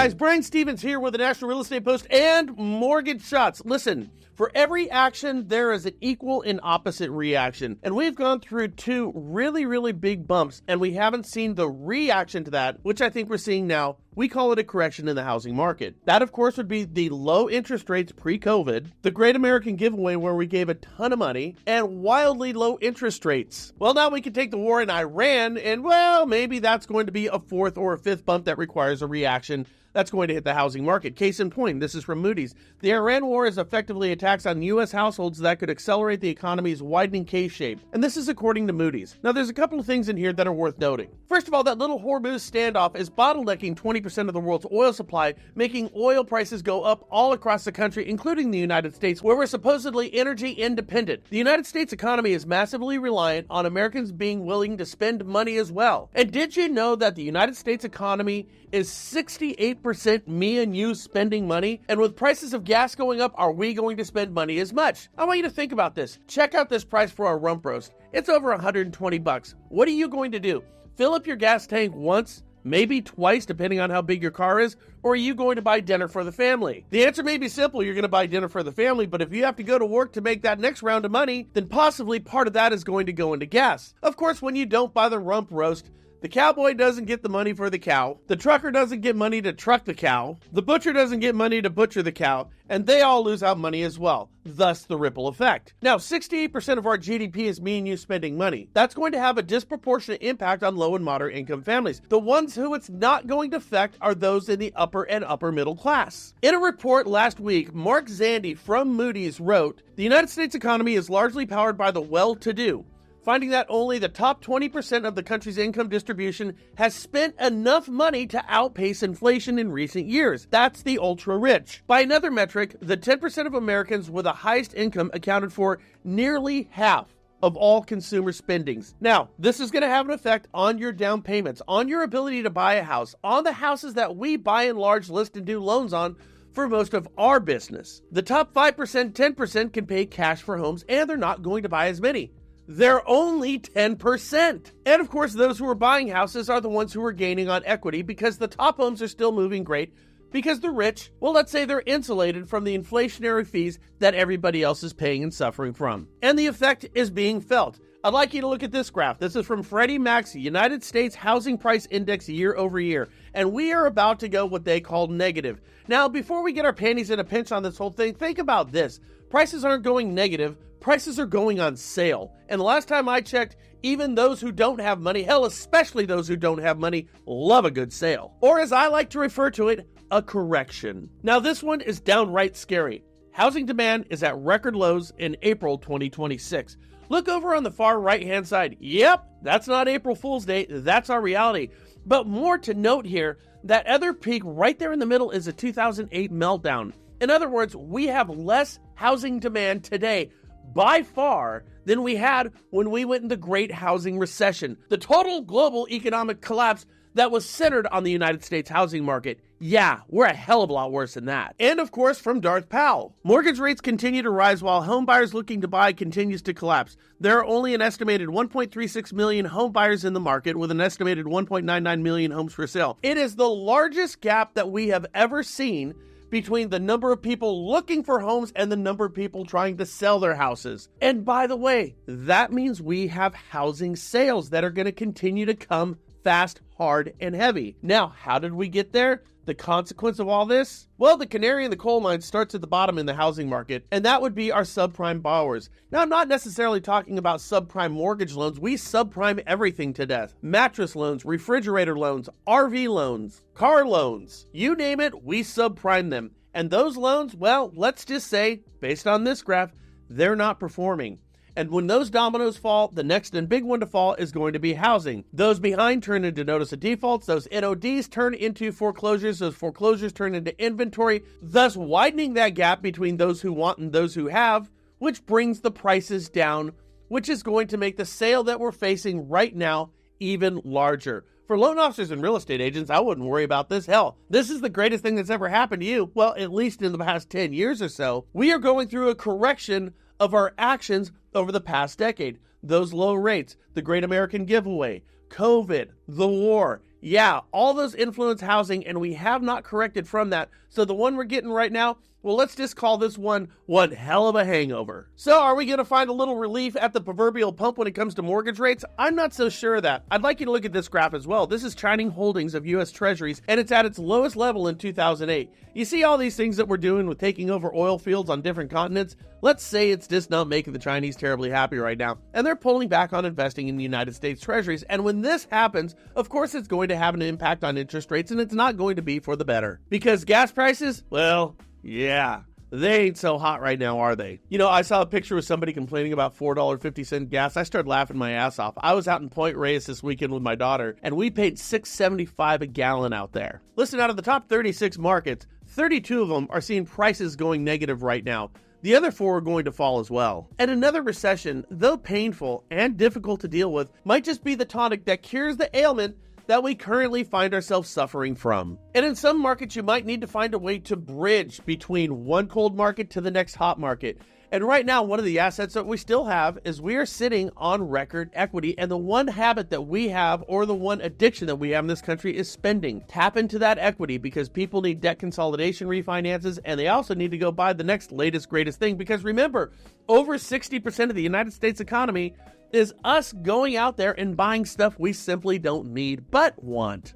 guys, Brian Stevens here with the National Real Estate Post and Mortgage Shots. Listen, for every action, there is an equal and opposite reaction. And we've gone through two really big bumps, and we haven't seen the reaction to that, which I think we're seeing now. We call it a correction in the housing market. That, of course, would be the low interest rates pre-COVID, the Great American Giveaway where we gave a ton of money, and wildly low interest rates. Well, now we can take the war in Iran, and well, maybe that's going to be a fourth or a fifth bump that requires a reaction that's going to hit the housing market. Case in point, this is from Moody's. The Iran war is effectively a tax on U.S. households that could accelerate the economy's widening K-shape. And this is according to Moody's. Now, there's a couple of things in here that are worth noting. First of all, that little Hormuz standoff is bottlenecking 20% of the world's oil supply, making oil prices go up all across the country, including the United States, where we're supposedly energy independent. The United States economy is massively reliant on Americans being willing to spend money as well. And did you know that the United States economy is 68% me and you spending money? And with prices of gas going up, are we going to spend money as much? I want you to think about this. Check out this price for a rump roast. It's over $120. What are you going to do? Fill up your gas tank once, maybe twice, depending on how big your car is, or are you going to buy dinner for the family? The answer may be simple. You're going to buy dinner for the family, but if you have to go to work to make that next round of money, then possibly part of that is going to go into gas. Of course, when you don't buy the rump roast, the cowboy doesn't get the money for the cow, the trucker doesn't get money to truck the cow, the butcher doesn't get money to butcher the cow, and they all lose out money as well, thus the ripple effect. Now, 68% of our GDP is me and you spending money. That's going to have a disproportionate impact on low and moderate income families. The ones who it's not going to affect are those in the upper and upper middle class. In a report last week, Mark Zandi from Moody's wrote, "The United States economy is largely powered by the well-to-do, finding that only the top 20% of the country's income distribution has spent enough money to outpace inflation in recent years. That's the ultra-rich." By another metric, the 10% of Americans with the highest income accounted for nearly half of all consumer spendings. Now, this is going to have an effect on your down payments, on your ability to buy a house, on the houses that we by and large list and do loans on for most of our business. The top 5%, 10% can pay cash for homes, and they're not going to buy as many. They're only 10%. And of course, those who are buying houses are the ones who are gaining on equity because the top homes are still moving great because the rich, well, let's say they're insulated from the inflationary fees that everybody else is paying and suffering from. And the effect is being felt. I'd like you to look at this graph. This is from Freddie Mac's United States Housing Price Index year over year. And we are about to go what they call negative. Now, before we get our panties in a pinch on this whole thing, think about this. Prices aren't going negative. Prices are going on sale. And the last time I checked, even those who don't have money, hell, especially those who don't have money, love a good sale. Or as I like to refer to it, a correction. Now this one is downright scary. Housing demand is at record lows in April 2026. Look over on the far right-hand side. Yep, that's not April Fool's Day. That's our reality. But more to note here, that other peak right there in the middle is a 2008 meltdown. In other words, we have less housing demand today by far than we had when we went into the Great Housing Recession, the total global economic collapse that was centered on the United States housing market. Yeah, we're a hell of a lot worse than that. And of course, from Darth Powell, mortgage rates continue to rise while home buyers looking to buy continues to collapse. There are only an estimated 1.36 million home buyers in the market with an estimated 1.99 million homes for sale. It is the largest gap that we have ever seen between the number of people looking for homes and the number of people trying to sell their houses. And by the way, that means we have housing sales that are going to continue to come fast, hard, and heavy. Now, how did we get there? The consequence of all this? Well, the canary in the coal mine starts at the bottom in the housing market, and that would be our subprime borrowers. Now, I'm not necessarily talking about subprime mortgage loans. We subprime everything to death. Mattress loans, refrigerator loans, RV loans, car loans, you name it, we subprime them. And those loans, well, let's just say, based on this graph, they're not performing. And when those dominoes fall, the next and big one to fall is going to be housing. Those behind turn into notice of defaults. Those NODs turn into foreclosures. Those foreclosures turn into inventory, thus widening that gap between those who want and those who have, which brings the prices down, which is going to make the sale that we're facing right now even larger. For loan officers and real estate agents, I wouldn't worry about this. Hell, this is the greatest thing that's ever happened to you. Well, at least in the past 10 years or so. We are going through a correction of our actions over the past decade. Those low rates, the Great American Giveaway, COVID, the war. Yeah, all those influence housing, and we have not corrected from that. So the one we're getting right now, well, let's just call this one hell of a hangover. So are we going to find a little relief at the proverbial pump when it comes to mortgage rates? I'm not so sure of that. I'd like you to look at this graph as well. This is trending holdings of U.S. Treasuries, and it's at its lowest level in 2008. You see all these things that we're doing with taking over oil fields on different continents? Let's say it's just not making the Chinese terribly happy right now, and they're pulling back on investing in the United States Treasuries. And when this happens, of course it's going to have an impact on interest rates, and it's not going to be for the better. Because gas prices, well, yeah, they ain't so hot right now, are they? You know, I saw a picture of somebody complaining about $4.50 gas. I started laughing my ass off. I was out in Point Reyes this weekend with my daughter, and we paid $6.75 a gallon out there. Listen, out of the top 36 markets, 32 of them are seeing prices going negative right now. The other 4 are going to fall as well. And another recession, though painful and difficult to deal with, might just be the tonic that cures the ailment that we currently find ourselves suffering from. And in some markets, you might need to find a way to bridge between one cold market to the next hot market. And right now, one of the assets that we still have is we are sitting on record equity. And the one habit that we have, or the one addiction that we have in this country, is spending. Tap into that equity, because people need debt consolidation refinances, and they also need to go buy the next latest, greatest thing. Because remember, over 60% of the United States economy is us going out there and buying stuff we simply don't need but want.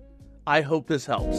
I hope this helps.